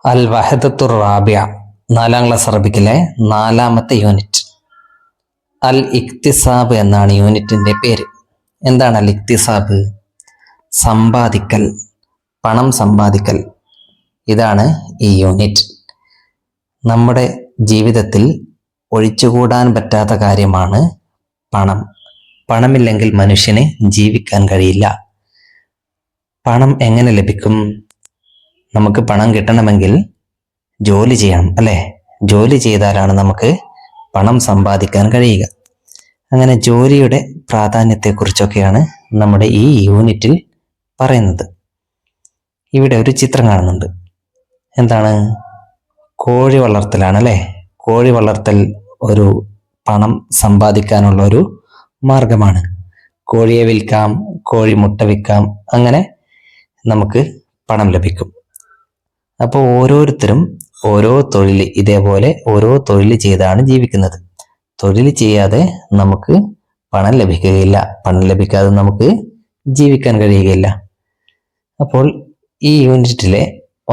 അൽ വഹദത്തുർ Rabiya, 4ാം class അറബിക്കിലെ 4ാമത്തെ unit. അൽ ഇക്തിസാബ് എന്നാണ് യൂണിറ്റിന്റെ പേര്. എന്താണ് അൽ ഇക്തിസാബ്? സമ്പാദിക്കൽ, പണം സമ്പാദിക്കൽ. ഇതാണ് ഈ യൂണിറ്റ്. നമ്മുടെ ജീവിതത്തിൽ ഒഴിച്ചുകൂടാൻ പറ്റാത്ത കാര്യമാണ് പണം. പണമില്ലെങ്കിൽ മനുഷ്യന് ജീവിക്കാൻ കഴിയില്ല. പണം എങ്ങനെ ലഭിക്കും? നമുക്ക് പണം കിട്ടണമെങ്കിൽ ജോലി ചെയ്യണം, അല്ലേ? ജോലി ചെയ്താലാണ് നമുക്ക് പണം സമ്പാദിക്കാൻ കഴിയുക. അങ്ങനെ ജോലിയുടെ പ്രാധാന്യത്തെക്കുറിച്ചൊക്കെയാണ് നമ്മുടെ ഈ യൂണിറ്റിൽ പറയുന്നത്. ഇവിടെ ഒരു ചിത്രം കാണുന്നുണ്ട്. എന്താണ്? കോഴി വളർത്തലാണ്, അല്ലേ? കോഴി വളർത്തൽ ഒരു പണം സമ്പാദിക്കാനുള്ള ഒരു മാർഗമാണ്. കോഴിയെ വിൽക്കാം, കോഴി മുട്ട വിൽക്കാം, അങ്ങനെ നമുക്ക് പണം ലഭിക്കും. അപ്പോൾ ഓരോരുത്തരും ഓരോ തൊഴിൽ, ഇതേപോലെ ഓരോ തൊഴിൽ ചെയ്താണ് ജീവിക്കുന്നത്. തൊഴിൽ ചെയ്യാതെ നമുക്ക് പണം ലഭിക്കുകയില്ല. പണം ലഭിക്കാതെ നമുക്ക് ജീവിക്കാൻ കഴിയുകയില്ല. അപ്പോൾ ഈ യൂണിറ്റിലെ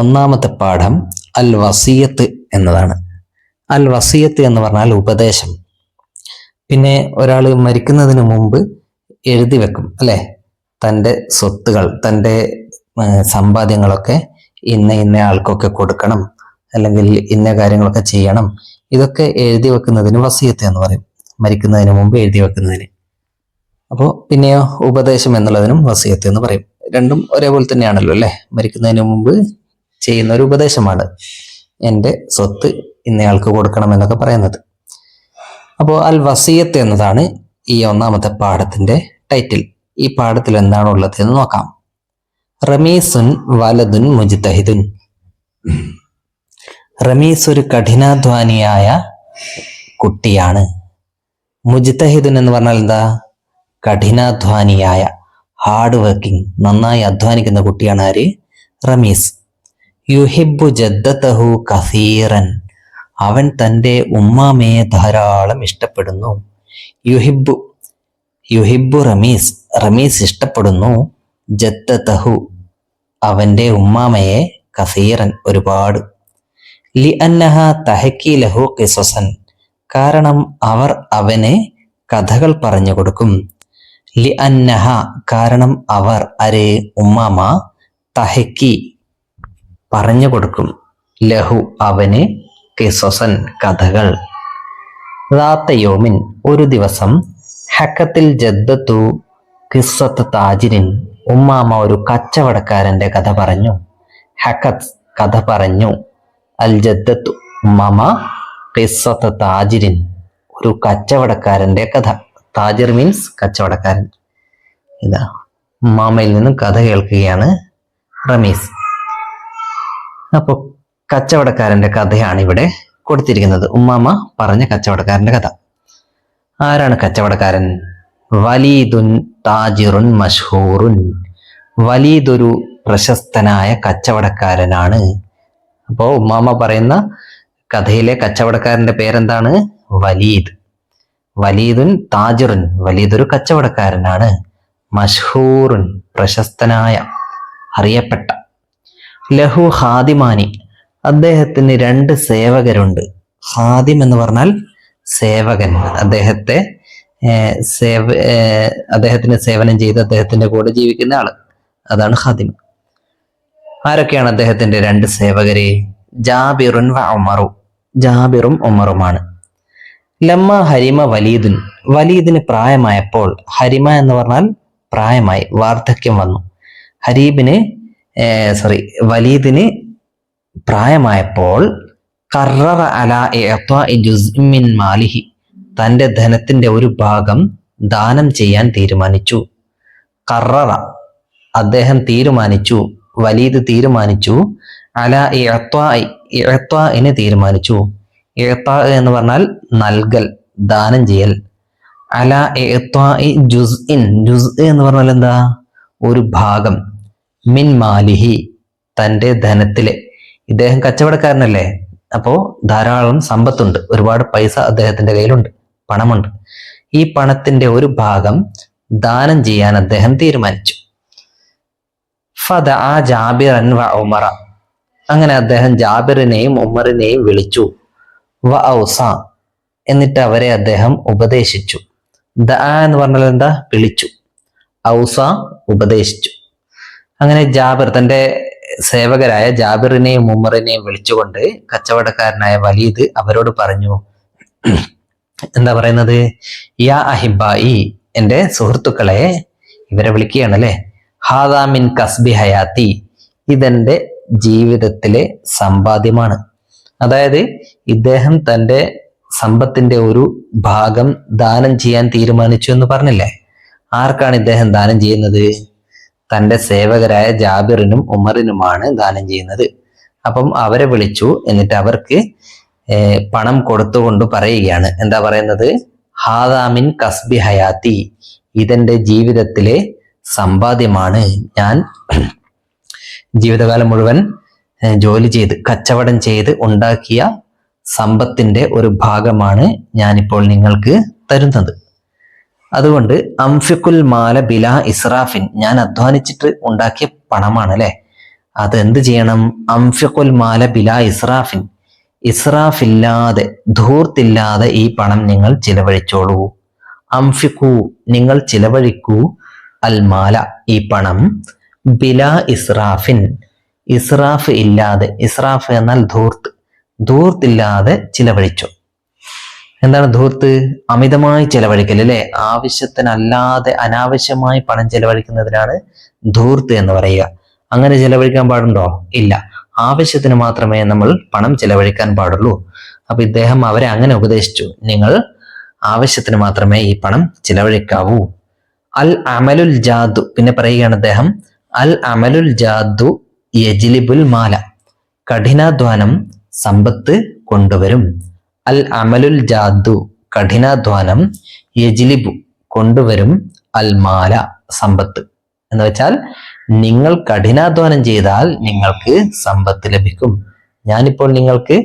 1ാമത്തെ പാഠം അൽ വസിയത്ത് എന്നതാണ്. അൽ വസിയത്ത് എന്ന് പറഞ്ഞാൽ ഉപദേശം. പിന്നെ ഒരാൾ മരിക്കുന്നതിന് മുമ്പ് എഴുതി വെക്കും, അല്ലെ? തൻ്റെ സ്വത്തുകൾ, തൻ്റെ സമ്പാദ്യങ്ങളൊക്കെ ഇന്ന ആൾക്കൊക്കെ കൊടുക്കണം, അല്ലെങ്കിൽ ഇന്ന കാര്യങ്ങളൊക്കെ ചെയ്യണം. ഇതൊക്കെ എഴുതി വെക്കുന്നതിന് വസിയത്ത് എന്ന് പറയും, മരിക്കുന്നതിന് മുമ്പ് എഴുതി വെക്കുന്നതിന്. അപ്പോൾ പിന്നെയോ ഉപദേശം എന്നുള്ളതിനും വസിയത്ത് എന്ന് പറയും. രണ്ടും ഒരേപോലെ തന്നെയാണല്ലോ, അല്ലേ? മരിക്കുന്നതിന് മുമ്പ് ചെയ്യുന്ന ഒരു ഉപദേശമാണ് എൻ്റെ സ്വത്ത് ഇന്നയാൾക്ക് കൊടുക്കണം എന്നൊക്കെ പറയുന്നത്. അപ്പോൾ അൽ വസിയത്ത് എന്നതാണ് ഈ 1ാമത്തെ പാഠത്തിന്റെ ടൈറ്റിൽ. ഈ പാഠത്തിൽ എന്താണുള്ളത് എന്ന് നോക്കാം. റമീസുൻ വലതുൻ മുജ്തഹിദുൻ. റമീസ് ഒരു കഠിനാധ്വാനിയായ കുട്ടിയാണ്. മുജ്തഹിദുൻ എന്ന് പറഞ്ഞാൽ എന്താ? കഠിനാധ്വാനിയായ, ഹാർഡ് വർക്കിംഗ്, നന്നായി അധ്വാനിക്കുന്ന കുട്ടിയാണ് ആര്? റമീസ്. യുഹിബ്ബു ജദ്ദതഹു കസീറൻ. അവൻ തൻ്റെ ഉമ്മാമയെ ധാരാളം ഇഷ്ടപ്പെടുന്നു. യുഹിബ്ബു റമീസ്. റമീസ് ഇഷ്ടപ്പെടുന്നു ജദ്ദതഹു, അവൻ്റെ ഉമ്മാമയെ, കസീറൻ, ഒരുപാട്. ലിഅന്നഹ തഹക്കി ലഹു ഖിസസൻ. കാരണം അവർ അവന് കഥകൾ പറഞ്ഞു കൊടുക്കും. ലിഅന്നഹ, കാരണം അവർ, അരെ ഉമ്മാമ, തഹക്കി പറഞ്ഞു കൊടുക്കും, ലഹു അവന്, ഖിസസൻ കഥകൾ. റാത്തയോമിൻ ഒരു ദിവസം, ഹക്കത്തിൽ ജദ്ദത്തു ഖിസ്സത്ത് താജിരിൻ. ഉമ്മാമ ഒരു കച്ചവടക്കാരന്റെ കഥ പറഞ്ഞു. ഹക്കത്ത് കഥ പറഞ്ഞു, അൽ ജദ്ദത്തു ഉമ്മാമ, ഖിസ്സത്ത് താജിരിൻ ഒരു കച്ചവടക്കാരന്റെ കഥ. താജിർ മീൻസ് കച്ചവടക്കാരൻ. ഇതാ ഉമ്മാമയിൽ നിന്നും കഥ കേൾക്കുകയാണ് റമീസ്. അപ്പൊ കച്ചവടക്കാരന്റെ കഥയാണ് ഇവിടെ കൊടുത്തിരിക്കുന്നത്. ഉമ്മാമ പറഞ്ഞ കച്ചവടക്കാരന്റെ കഥ. ആരാണ് കച്ചവടക്കാരൻ? വലീദുൻ താജിറുൻ മഷ്ഹൂറുൻ. വലീദ് ഒരു പ്രശസ്തനായ കച്ചവടക്കാരനാണ്. അപ്പോ ഉമ്മാമ പറയുന്ന കഥയിലെ കച്ചവടക്കാരന്റെ പേരെന്താണ്? വലീദ്. വലീദുൻ താജിറുൻ, വലീദ് ഒരു കച്ചവടക്കാരനാണ്. മഷ്ഹൂറുൻ, പ്രശസ്തനായ, അറിയപ്പെട്ട. ലഹു ഹാദിമാനി, അദ്ദേഹത്തിന് 2 സേവകരുണ്ട്. ഹാദിം എന്ന് പറഞ്ഞാൽ സേവകൻ. അദ്ദേഹത്തിന് സേവനം ചെയ്ത് അദ്ദേഹത്തിന്റെ കൂടെ ജീവിക്കുന്ന ആള്, അതാണ് ഹാദിം. ആരൊക്കെയാണ് അദ്ദേഹത്തിന്റെ 2 സേവകര്? ജാബിറുൻ വ ഉമറു. ജാബിറും ഉമറുമാണ്. ലമ്മ ഹരിമ വലീദുൻ. വലീദിന് പ്രായമായപ്പോൾ, ഹരിമ എന്ന് പറഞ്ഞാൽ പ്രായമായി, വാർദ്ധക്യം വന്നു. വലീദിന് പ്രായമായപ്പോൾ, ഖററ അലാ ഇഅ്താഇ ജുസ്ഇൻ മിൻ മാലിഹി, തന്റെ ധനത്തിന്റെ ഒരു ഭാഗം ദാനം ചെയ്യാൻ തീരുമാനിച്ചു. ഖററ അദ്ദേഹം തീരുമാനിച്ചു, വലീദ് തീരുമാനിച്ചു, അലാ ഇഅ്താഇ, ഇഅ്താഇന് തീരുമാനിച്ചു. ഇഅ്താ എന്ന് പറഞ്ഞാൽ നൽകൽ, ദാനം ചെയ്യൽ. അലാ ഇഅ്താഇ ജുസ്ഇൻ, ജുസ് എന്ന് പറഞ്ഞാൽ എന്താ? ഒരു ഭാഗം. മിൻ മാലിഹി, തൻ്റെ ധനത്തിലെ. ഇദ്ദേഹം കച്ചവടക്കാരനല്ലേ, അപ്പോ ധാരാളം സമ്പത്തുണ്ട്, ഒരുപാട് പൈസ അദ്ദേഹത്തിന്റെ കയ്യിലുണ്ട്, പണമുണ്ട്. ഈ പണത്തിന്റെ ഒരു ഭാഗം ദാനം ചെയ്യാൻ അദ്ദേഹം തീരുമാനിച്ചു. ഫദഅ ജാബിറൻ വ ഉമറ. അങ്ങനെ അദ്ദേഹം ജാബിറിനെയും ഉമറിനെയും വിളിച്ചു. വ ഔസ, എന്നിട്ട് അവരെ അദ്ദേഹം ഉപദേശിച്ചു. എന്ന് പറഞ്ഞാൽ എന്താ? വിളിച്ചു. ഔസ, ഉപദേശിച്ചു. അങ്ങനെ ജാബിർ തന്റെ സേവകരായ ജാബിറിനെയും ഉമറിനെയും വിളിച്ചുകൊണ്ട് കച്ചവടക്കാരനായ വലീദ് അവരോട് പറഞ്ഞു. എന്താ പറയുന്നത്? യാ അഹിബായി, എന്റെ സുഹൃത്തുക്കളെ, ഇവരെ വിളിക്കുകയാണല്ലേ. ഹാദാ മിൻ കസ്ബി ഹയാത്തി, ഇതെന്റെ ജീവിതത്തിലെ സമ്പാദ്യമാണ്. അതായത് ഇദ്ദേഹം തന്റെ സമ്പത്തിന്റെ ഒരു ഭാഗം ദാനം ചെയ്യാൻ തീരുമാനിച്ചു എന്ന് പറഞ്ഞില്ലേ? ആർക്കാണ് ഇദ്ദേഹം ദാനം ചെയ്യുന്നത്? തന്റെ സേവകരായ ജാബിറിനും ഉമറിനുമാണ് ദാനം ചെയ്യുന്നത്. അപ്പം അവരെ വിളിച്ചു. എന്നിട്ട് അവർക്ക് പണം കൊടുത്തുകൊണ്ട് പറയുകയാണ്. എന്താ പറയുന്നത്? ഹാദാമിൻ കസ്ബി ഹയാത്തി, ഇതെന്റെ ജീവിതത്തിലെ സമ്പാദ്യമാണ്. ഞാൻ ജീവിതകാലം മുഴുവൻ ജോലി ചെയ്ത് കച്ചവടം ചെയ്ത് ഉണ്ടാക്കിയ സമ്പത്തിന്റെ ഒരു ഭാഗമാണ് ഞാനിപ്പോൾ നിങ്ങൾക്ക് തരുന്നത്. അതുകൊണ്ട് അംഫിക്കുൽ മാല ബിലാ ഇസ്രാഫിൻ, ഞാൻ അധ്വാനിച്ചിട്ട് ഉണ്ടാക്കിയ പണമാണ് അല്ലെ, അത് എന്ത് ചെയ്യണം? അംഫിക്കുൽ മാല ബിലാ ഇസ്രാഫിൻ, ഇസ്രാഫില്ലാതെ, ധൂർത്തില്ലാതെ ഈ പണം നിങ്ങൾ ചിലവഴിച്ചോളൂ. അംഫിക്കൂ, നിങ്ങൾ ചിലവഴിക്കൂ, അൽ മാല, ഈ പണം, ബിലാ ഇസ്രാഫിൻ, ഇസ്രാഫ് ഇല്ലാതെ. ഇസ്രാഫ് എന്നാൽ ധൂർത്ത്, ധൂർത്തില്ലാതെ ചിലവഴിച്ചു. എന്താണ് ധൂർത്ത്? അമിതമായി ചെലവഴിക്കൽ അല്ലെ, ആവശ്യത്തിനല്ലാതെ അനാവശ്യമായി പണം ചെലവഴിക്കുന്നതിനാണ് ധൂർത്ത് എന്ന് പറയുക. അങ്ങനെ ചെലവഴിക്കാൻ പാടുണ്ടോ? ഇല്ല. ആവശ്യത്തിന് മാത്രമേ നമ്മൾ പണം ചെലവഴിക്കാൻ പാടുള്ളൂ. അപ്പൊ ഇദ്ദേഹം അവരെ അങ്ങനെ ഉപദേശിച്ചു, നിങ്ങൾ ആവശ്യത്തിന് മാത്രമേ ഈ പണം ചിലവഴിക്കാവൂ. അൽ അമലുൽ ജാദു, പിന്നെ പറയുകയാണ് അദ്ദേഹം, അൽ അമലുൽ ജാദു യജ്ലിബുൽ മാല, കഠിനാധ്വാനം സമ്പത്ത് കൊണ്ടുവരും. അൽ അമലുൽ ജാദു, കഠിനാധ്വാനം, യജ്ലിബു, കൊണ്ടുവരും, അൽ മാല, സമ്പത്ത്. എന്ന് വെച്ചാൽ നിങ്ങൾ കഠിനാധ്വാനം ചെയ്താൽ നിങ്ങൾക്ക് സമ്പത്ത് ലഭിക്കും. ഞാനിപ്പോൾ നിങ്ങൾക്ക്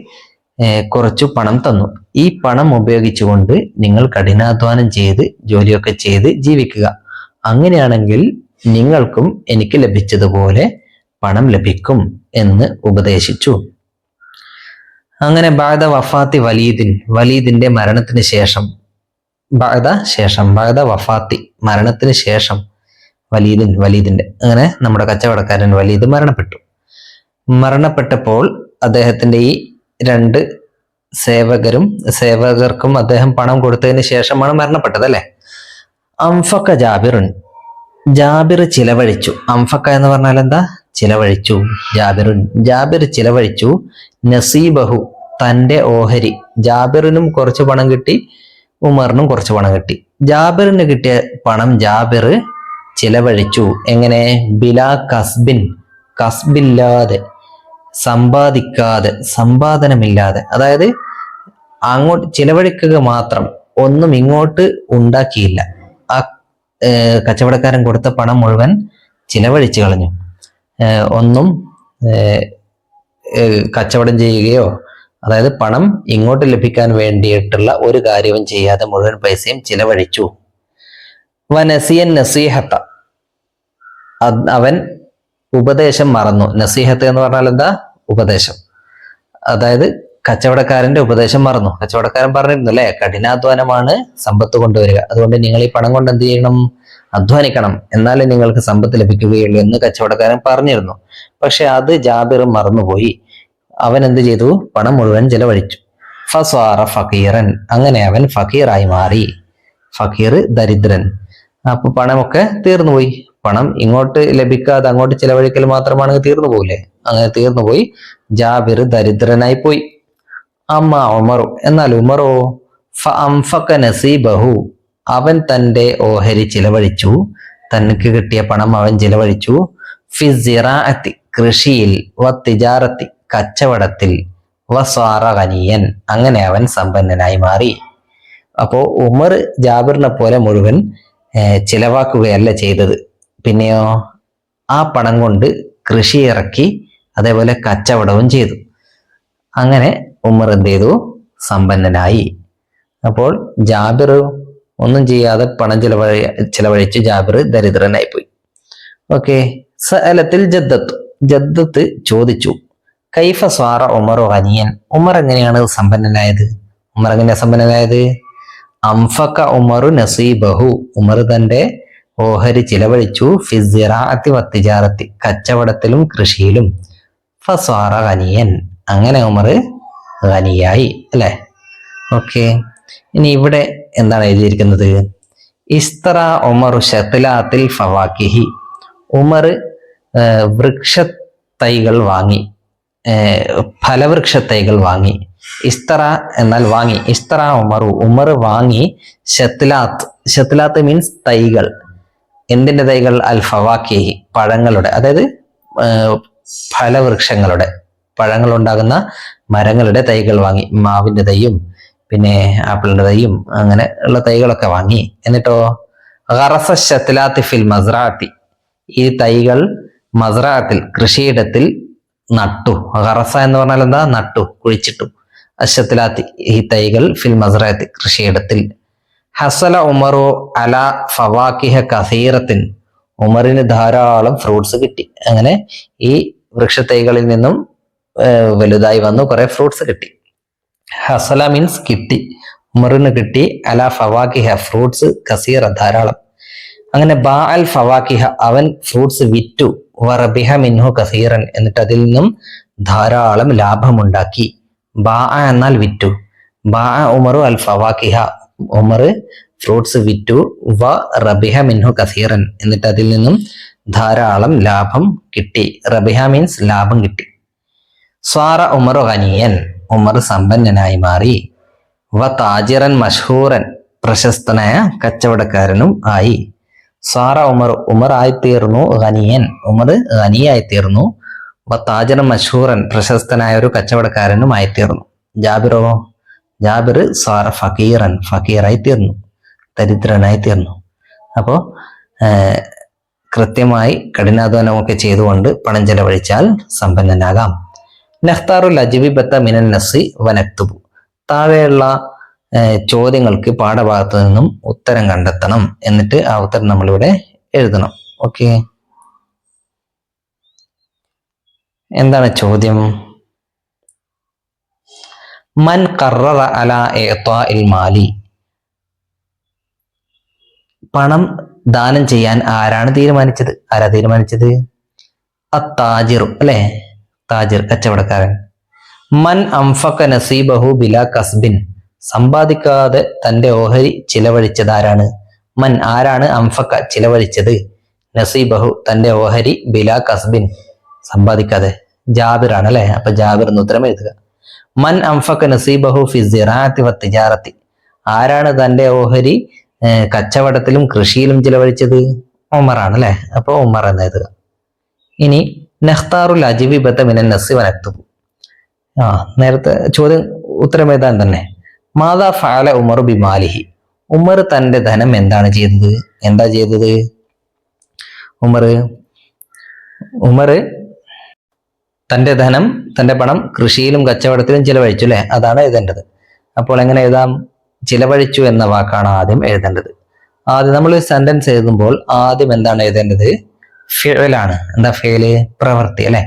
കുറച്ചു പണം തന്നു. ഈ പണം ഉപയോഗിച്ചുകൊണ്ട് നിങ്ങൾ കഠിനാധ്വാനം ചെയ്ത് ജോലിയൊക്കെ ചെയ്ത് ജീവിക്കുക. അങ്ങനെയാണെങ്കിൽ നിങ്ങൾക്കും എനിക്ക് ലഭിച്ചതുപോലെ പണം ലഭിക്കും എന്ന് ഉപദേശിച്ചു. അങ്ങനെ ബഅദ വഫാത്തി വലീദിൻ, വലീദിന്റെ മരണത്തിന് ശേഷം, ബഅദ വഫാത്തി, മരണത്തിന് ശേഷം, വലീദിന്റെ അങ്ങനെ നമ്മുടെ കച്ചവടക്കാരൻ വലീദ് മരണപ്പെട്ടു. മരണപ്പെട്ടപ്പോൾ അദ്ദേഹത്തിന്റെ ഈ രണ്ട് സേവകർക്കും അദ്ദേഹം പണം കൊടുത്തതിന് ശേഷമാണ് മരണപ്പെട്ടത് അല്ലെ. അംഫക്ക ജാബിറുൻ, ജാബിർ ചിലവഴിച്ചു. അംഫക്ക എന്ന് പറഞ്ഞാൽ എന്താ? ചിലവഴിച്ചു. ജാബിർ ചിലവഴിച്ചു, നസീബഹു, തന്റെ ഓഹരി. ജാബിറിനും കുറച്ച് പണം കിട്ടി, ഉമറിനും കുറച്ച് പണം കിട്ടി. ജാബിറിന് കിട്ടിയ പണം ജാബിർ ചിലവഴിച്ചു. എങ്ങനെ? ബിലാ കസ്ബിൻ, കസ്ബില്ലാതെ, സമ്പാദിക്കാതെ, സമ്പാദനമില്ലാതെ. അതായത് അങ്ങോട്ട് ചിലവഴിക്കുക മാത്രം, ഒന്നും ഇങ്ങോട്ട് ഉണ്ടാക്കിയില്ല. ആ കച്ചവടക്കാരൻ കൊടുത്ത പണം മുഴുവൻ ചിലവഴിച്ചു കളഞ്ഞു. ഒന്നും കച്ചവടം ചെയ്യുകയോ, അതായത് പണം ഇങ്ങോട്ട് ലഭിക്കാൻ വേണ്ടിയിട്ടുള്ള ഒരു കാര്യവും ചെയ്യാതെ മുഴുവൻ പൈസയും ചിലവഴിച്ചു. വനസിയൻ നസീഹത്ത, അവൻ ഉപദേശം മറന്നു. നസീഹത്ത് എന്ന് പറഞ്ഞാൽ എന്താ? ഉപദേശം. അതായത് കച്ചവടക്കാരന്റെ ഉപദേശം മറന്നു. കച്ചവടക്കാരൻ പറഞ്ഞിരുന്നു അല്ലെ, കഠിനാധ്വാനമാണ് സമ്പത്ത് കൊണ്ടുവരിക, അതുകൊണ്ട് നിങ്ങൾ ഈ പണം കൊണ്ട് എന്ത് ചെയ്യണം? അധ്വാനിക്കണം, എന്നാലേ നിങ്ങൾക്ക് സമ്പത്ത് ലഭിക്കുകയുള്ളൂ എന്ന് കച്ചവടക്കാരൻ പറഞ്ഞിരുന്നു. പക്ഷെ അത് ജാബിർ മറന്നുപോയി. അവൻ എന്ത് ചെയ്തു? പണം മുഴുവൻ ചെലവഴിച്ചു. ഫസ്വാറ ഫക്കീറൻ, അങ്ങനെ അവൻ ഫക്കീറായി മാറി. ഫക്കീർ, ദരിദ്രൻ. അപ്പൊ പണമൊക്കെ തീർന്നുപോയി. പണം ഇങ്ങോട്ട് ലഭിക്കാതെ അങ്ങോട്ട് ചിലവഴിക്കൽ മാത്രമാണെങ്കിൽ തീർന്നു പോകില്ലേ? അങ്ങനെ തീർന്നുപോയി. ജാബിർ ദരിദ്രനായി പോയി. അമ്മ ഉമറു, എന്നാൽ ഉമറോ, ഫഅംഫക നസീബഹു, അവൻ തന്റെ ഓഹരി ചിലവഴിച്ചു. തനിക്ക് കിട്ടിയ പണം അവൻ ചിലവഴിച്ചു. ഫി സിറാഅത്തി, കൃഷിയിൽ, വ തിജാറത്തി, കച്ചവടത്തിൽ, വസ്വാറ ഗനിയൻ, അങ്ങനെ അവൻ സമ്പന്നനായി മാറി. അപ്പോ ഉമർ ജാബിറിനെ പോലെ മുഴുവൻ ചിലവാക്കുകയല്ല ചെയ്തത്. പിന്നെയോ ആ പണം കൊണ്ട് കൃഷി ഇറക്കി, അതേപോലെ കച്ചവടവും ചെയ്തു. അങ്ങനെ ഉമർ എന്ത് ചെയ്തു? സമ്പന്നനായി. അപ്പോൾ ജാബിർ ഒന്നും ചെയ്യാതെ പണം ചിലവഴിച്ച് ജാബിർ ദരിദ്രനായി പോയി. ഓക്കെ. സഅലത്തിൽ ജദ്ദത്ത് ചോദിച്ചു, കൈഫ സ്വാറ ഉമറു ഖനിയൻ, ഉമർ എങ്ങനെയാണ് സമ്പന്നനായത്? ഉമർ എങ്ങനെയാ സമ്പന്നനായത്? അംഫക ഉമറു നസീബഹു, ഉമർ തന്റെ ഓഹരി ചിലവഴിച്ചു, ഫിസിറാഅത്തി വത്തിജാറത്തി, കച്ചവടത്തിലും കൃഷിയിലും, ഫസ്വാറ ഖനിയൻ, അങ്ങനെ ഉമർ ഖനിയായി അല്ലെ. ഓക്കെ, ഇനി ഇവിടെ എന്താണ് എഴുതിയിരിക്കുന്നത്? ഇസ്തറ ഉമറു ഷത്ലാത്തിൽ ഫവാക്കിഹി, ഉമർ വൃക്ഷ തൈകൾ വാങ്ങി, ഫലവൃക്ഷ തൈകൾ വാങ്ങി. ഇസ്തറ എന്നാൽ വാങ്ങി, ഇസ്തറ ഉമറു, ഉമർ വാങ്ങി, ഷത്ലാത്ത്, ഷത്ലാത്ത് മീൻസ് തൈകൾ. എന്തിന്റെ തൈകൾ? അൽ ഫവാക്കിഹി, പഴങ്ങളുടെ, അതായത് ഫലവൃക്ഷങ്ങളുടെ, പഴങ്ങൾ ഉണ്ടാകുന്ന മരങ്ങളുടെ തൈകൾ വാങ്ങി. മാവിന്റെ തൈയും പിന്നെ ആപ്പിളിന്റെ തൈയും അങ്ങനെ ഉള്ള തൈകളൊക്കെ വാങ്ങി. എന്നിട്ടോ ഗറസ ഷത്ലാത്തി ഫിൽ മസ്റാത്തി, ഈ തൈകൾ മസ്റാത്തിൽ കൃഷിയിടത്തിൽ നട്ടു. ഗറസ എന്ന് പറഞ്ഞാൽ എന്താ? നട്ടു, കുഴിച്ചിട്ടു. അഷത്ലാത്തി, ഈ തൈകൾ ഫിൽ മസ്റാത്തി കൃഷിയിടത്തിൽ. ഹസല ഉമറു അല ഫവാക്കിഹ കസീറത്തിൻ, ഉമറിന് ധാരാളം ഫ്രൂട്ട്സ് കിട്ടി. അങ്ങനെ ഈ വൃക്ഷത്തൈകളിൽ നിന്നും വലുതായി വന്നു, കുറെ ഫ്രൂട്ട്സ് കിട്ടി. ഹസല മീൻസ് കിട്ടി, ഉമറിന് കിട്ടി. അല ഫവാക്കിഹ, ഫ്രൂട്ട്സ്, കസീറ ധാരാളം. അങ്ങനെ ബാ അൽ ഫവാക്കിഹ, അവൻ ഫ്രൂട്ട്സ് വിറ്റു. വറബിഹ മിൻഹു കസീറൻ, എന്നിട്ട് അതിൽ നിന്നും ധാരാളം ലാഭമുണ്ടാക്കി. ബാ എന്നാൽ വിറ്റു. ബാ ഉമറു അൽ ഫവാക്കിഹ, ഉമർ ഫ്രൂട്ട്സ് വിറ്റു. വ റബിഹ മിൻഹു കസീറൻ, എന്നിട്ട് അതിൽ നിന്നും ധാരാളം ലാഭം കിട്ടി. റബിഹ മീൻസ് ലാഭം കിട്ടി. സ്വാറ ഉമറു ഖനിയൻ, ഉമർ സമ്പന്നനായി മാറി. വ താജിറൻ മഷ്ഹൂറൻ, പ്രശസ്തനായ കച്ചവടക്കാരനും ആയി. സ്വാറ ഉമർ, ഉമർ ആയിത്തീർന്നു. ഖനിയൻ, ഉമർ ഖനിയായിത്തീർന്നു. വ താജിറൻ മഷ്ഹൂറൻ, പ്രശസ്തനായ ഒരു കച്ചവടക്കാരനും ആയിത്തീർന്നു. ജാബിറോ, ജാബിർ സ്വാറ ഫക്കീറൻ, ഫക്കീറായി തീർന്നു, ദരിദ്രനായി തീർന്നു. അപ്പോ കൃത്യമായി കഠിനാധ്വാനമൊക്കെ ചെയ്തുകൊണ്ട് പണം ചെലവഴിച്ചാൽ സമ്പന്നനാകാം. നഖ്താറുൽ അജ്വിബത്ത മിനൻ നസ്സി വനക്തുബു, താഴെയുള്ള ചോദ്യങ്ങൾക്ക് പാഠഭാഗത്ത് നിന്നും ഉത്തരം കണ്ടെത്തണം. എന്നിട്ട് ആ ഉത്തരം നമ്മളിവിടെ എഴുതണം. ഓക്കെ, എന്താണ് ചോദ്യം? മൻ ഖററ അലാ ഇഅ്താഇൽ മാലി, പണം ദാനം ചെയ്യാൻ ആരാണ് തീരുമാനിച്ചത്? ആരാ തീരുമാനിച്ചത്? അത്താജിറു, അല്ലെ, താജിർ കച്ചവടക്കാരൻ. മൻ അംഫക നസീബഹു ബിലാ കസ്ബിൻ, സമ്പാദിക്കാതെ തന്റെ ഓഹരി ചിലവഴിച്ചത് ആരാണ്? മൻ ആരാണ്? അംഫക ചിലവഴിച്ചത്, നസീബഹു തന്റെ ഓഹരി, ബിലാ കസ്ബിൻ സമ്പാദിക്കാതെ, ജാബിർ ആണ് അല്ലെ. അപ്പൊ ജാബിർ എന്ന് ഉത്തരം എഴുതുക. മൻ അംഫക നസീബഹു ഫി സിറാഅത്തി വത്തിജാറത്തി, ആരാണ് തന്റെ ഓഹരി കച്ചവടത്തിലും കൃഷിയിലും ചിലവഴിച്ചത്? ഉമർ ആണ് അല്ലെ. അപ്പൊ ഉമർ എന്ന് എഴുതുക. ഇനി നഖ്താറുൽ അജ്വിബത മിനൻ നസ്സി വനക്തുബു, നേരത്തെ ചോദ്യം ഉത്തരം എഴുതാൻ തന്നെ. മാതാ ഫഅല ഉമർ ബിമാലിഹി, ഉമർ തന്റെ ധനം എന്താണ് ചെയ്തത്? എന്താ ചെയ്തത്? ഉമർ തന്റെ ധനം, തന്റെ പണം കൃഷിയിലും കച്ചവടത്തിലും ചിലവഴിച്ചു അല്ലെ. അതാണ് എഴുതേണ്ടത്. അപ്പോൾ എങ്ങനെ എഴുതാം? ചിലവഴിച്ചു എന്ന വാക്കാണ് ആദ്യം എഴുതേണ്ടത്. ആദ്യം നമ്മൾ സെന്റൻസ് എഴുതുമ്പോൾ ആദ്യം എന്താണ് എഴുതേണ്ടത്? ഫിഅലാണ്. എന്താ ഫിഅല്? പ്രവൃത്തി അല്ലെ.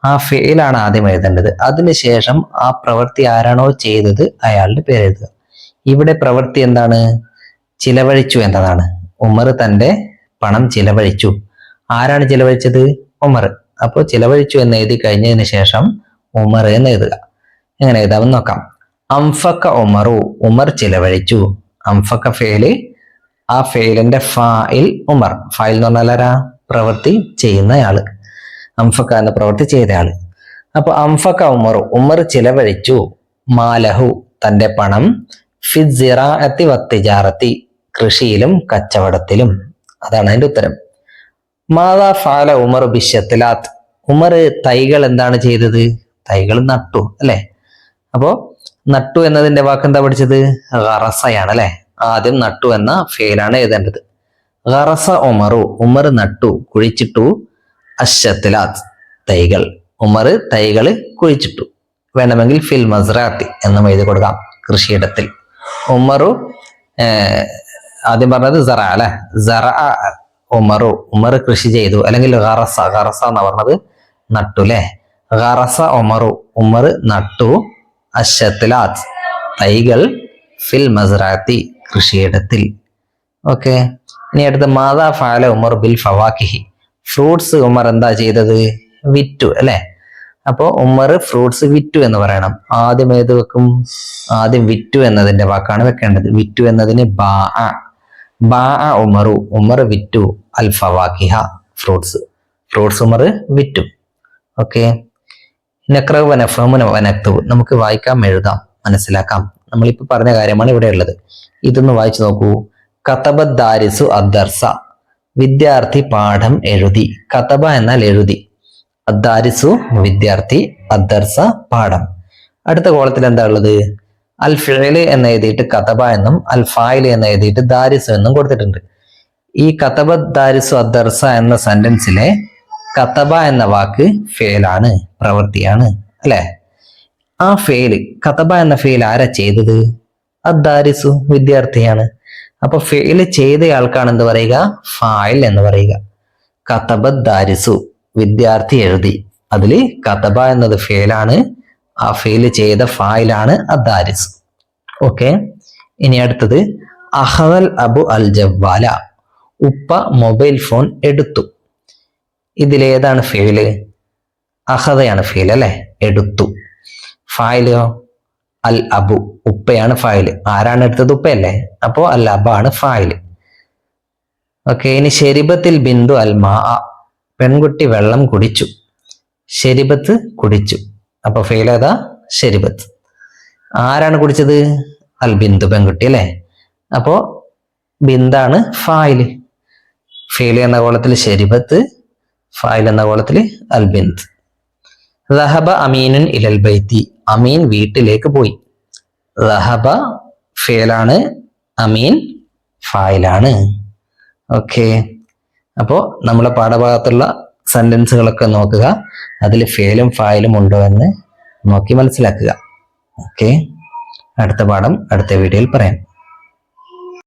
ആ ഫിഅലാണ് ആദ്യം എഴുതേണ്ടത്. അതിനുശേഷം ആ പ്രവൃത്തി ആരാണോ ചെയ്തത് അയാളുടെ പേര് എഴുതുക. ഇവിടെ പ്രവൃത്തി എന്താണ്? ചിലവഴിച്ചു എന്നതാണ്. ഉമർ തന്റെ പണം ചിലവഴിച്ചു. ആരാണ് ചിലവഴിച്ചത്? ഉമർ. അപ്പോൾ ചിലവഴിച്ചു എന്ന് എഴുതി കഴിഞ്ഞതിന് ശേഷം ഉമർ എന്ന് എഴുതുക. എങ്ങനെ എഴുതാമെന്ന് നോക്കാം. അംഫക ഉമറു, ഉമർ ചിലവഴിച്ചു. അംഫക ഫെയില്, ആ ഫെയിലിന്റെ ഫായിൽ ഉമർ. ഫായിൽ എന്ന് പറഞ്ഞാൽ ആരാ? പ്രവൃത്തി ചെയ്യുന്നയാള്. അംഫക എന്ന പ്രവൃത്തി ചെയ്തയാള്. അപ്പൊ അംഫക ഉമറു, ഉമർ ചിലവഴിച്ചു. മാലഹു തന്റെ പണം, ഫിസിറാഅത്തി വത്തിജാറത്തി കൃഷിയിലും കച്ചവടത്തിലും. അതാണ് അതിന്റെ ഉത്തരം. മാതാ ഫഅല ഉമർ ബിശ്ശത്ലാത്ത്, ഉമർ തൈകൾ എന്താണ് ചെയ്തത്? തൈകൾ നട്ടു അല്ലെ. അപ്പോ നട്ടു എന്നതിന്റെ വാക്ക് എന്താ പഠിച്ചത്? ഗറസയാണ് അല്ലെ. ആദ്യം നട്ടു എന്ന ഫേലാണ് എഴുതേണ്ടത്. ഗറസ ഉമറു, ഉമർ നട്ടു, കുഴിച്ചിട്ടു. അശ്ശത്ലാത്ത് തൈകൾ, ഉമർ തൈകൾ കുഴിച്ചിട്ടു. വേണമെങ്കിൽ ഫിൽ മസ്റാത്തി എന്നും എഴുതി കൊടുക്കാം, കൃഷിയിടത്തിൽ. ഉമറു ആദ്യം പറഞ്ഞത് സറ അല്ലെ. സറ ഉമറു, ഉമർ കൃഷി ചെയ്തു. അല്ലെങ്കിൽ ഗറസ, ഗറസ എന്ന് പറഞ്ഞത് നട്ടു അല്ലെ. ഗറസ ഉമറു ഉമർ നട്ടു അശ്ശത്ലാത്ത് തൈകൾ ഫിൽ മസ്റാത്തി കൃഷിയിടത്തിൽ. ഓക്കെ, ഇനി അടുത്ത മാതാ ഫഅല ഉമർ ബിൽ ഫവാക്കിഹി ഫ്രൂട്ട്സ് ഉമർ എന്താ ചെയ്തത്? വിറ്റു അല്ലെ. അപ്പോ ഉമർ ഫ്രൂട്ട്സ് വിറ്റു എന്ന് പറയണം. ആദ്യം ഏത് വെക്കും? ആദ്യം വിറ്റു എന്നതിന്റെ വാക്കാണ് വെക്കേണ്ടത്. വിറ്റു എന്നതിന് ബാ ഉമറു ഉമർ വിറ്റു അൽ ഫവാക്കിഹ ഫ്രൂട്ട്സ് ഉമർ വിറ്റു. ഓക്കെ, നഖ്റഉ വനഫ്ഹമു വനക്തുബു നമുക്ക് വായിക്കാം, എഴുതാം, മനസ്സിലാക്കാം. നമ്മളിപ്പോ പറഞ്ഞ കാര്യമാണ് ഇവിടെ ഉള്ളത്. ഇതൊന്ന് വായിച്ചു നോക്കൂ. കതബ ദാരിസു അദ്ദർസ വിദ്യാർത്ഥി പാഠം എഴുതി. കതബ എന്നാൽ എഴുതി, അദ്ദാരിസു വിദ്യാർത്ഥി, അദ്ദർസ പാഠം. അടുത്ത കോളത്തിൽ എന്താ ഉള്ളത്? അൽ ഫിഅല് എന്ന് എഴുതിയിട്ട് കതബ എന്നും അൽ ഫായില് എന്ന് എഴുതിയിട്ട് ദാരിസു എന്നും കൊടുത്തിട്ടുണ്ട്. ഈ കതബ ദാരിസു അദ്ദർസ എന്ന സെന്റൻസിലെ കതബ എന്ന വാക്ക് ഫേലാണ്, പ്രവൃത്തിയാണ് അല്ലെ. ആ ഫേല് കതബ എന്ന ഫേൽ ആരാ ചെയ്തത്? അദ്ദാരിസു വിദ്യാർത്ഥിയാണ്. അപ്പൊ ഫേല് ചെയ്തയാൾക്കാണ് എന്ത് പറയുക? ഫായിൽ എന്ന് പറയുക. കതബ ദാരിസു വിദ്യാർത്ഥി എഴുതി, അതില് കതബ എന്നത് ഫേലാണ്, ആ ഫേല് ചെയ്ത ഫായിലാണ് അദ്ദാരിസു. ഓക്കെ, ഇനി അടുത്തത് അഹദൽ അബു അൽ ജവ്വാല ഉപ്പ മൊബൈൽ ഫോൺ എടുത്തു. ഇതിലേതാണ് ഫേല്? അഹദയാണ് ഫേൽ അല്ലെ, എടുത്തു. ഫായിലോ? അൽ അബു ഉപ്പയാണ് ഫായില്. ആരാണ് എടുത്തത്? ഉപ്പയല്ലേ. അപ്പോ അൽ അബാണ് ഫായില്. ഓക്കെ, ഇനി ശരിബത്തിൽ ബിന്ദു അൽ മാ പെൺകുട്ടി വെള്ളം കുടിച്ചു. ശരിബത്ത് കുടിച്ചു, അപ്പൊ ഫെയിൽ ഏതാ? ശരിബത്ത്. ആരാണ് കുടിച്ചത്? അൽ ബിന്ദു പെൺകുട്ടി അല്ലെ. അപ്പോ ബിന്ദാണ് ഫായില്. ഫെയിൽ എന്ന കോളത്തിൽ ശരിബത്ത്, ഫായിൽ എന്ന കോളത്തിൽ അൽ ബിന്ദ്. റഹബ അമീനുൻ ഇലൽ ബൈത്തി അമീൻ വീട്ടിലേക്ക് പോയി. റഹബ ഫേലാണ്, അമീൻ ഫായിലാണ്. ഓക്കെ, അപ്പോ നമ്മളെ പാഠഭാഗത്തുള്ള സെന്റൻസുകളൊക്കെ നോക്കുക, അതിൽ ഫേലും ഫായിലും ഉണ്ടോ എന്ന് നോക്കി മനസ്സിലാക്കുക. ഓക്കെ, അടുത്ത പാഠം അടുത്ത വീഡിയോയിൽ പറയാം.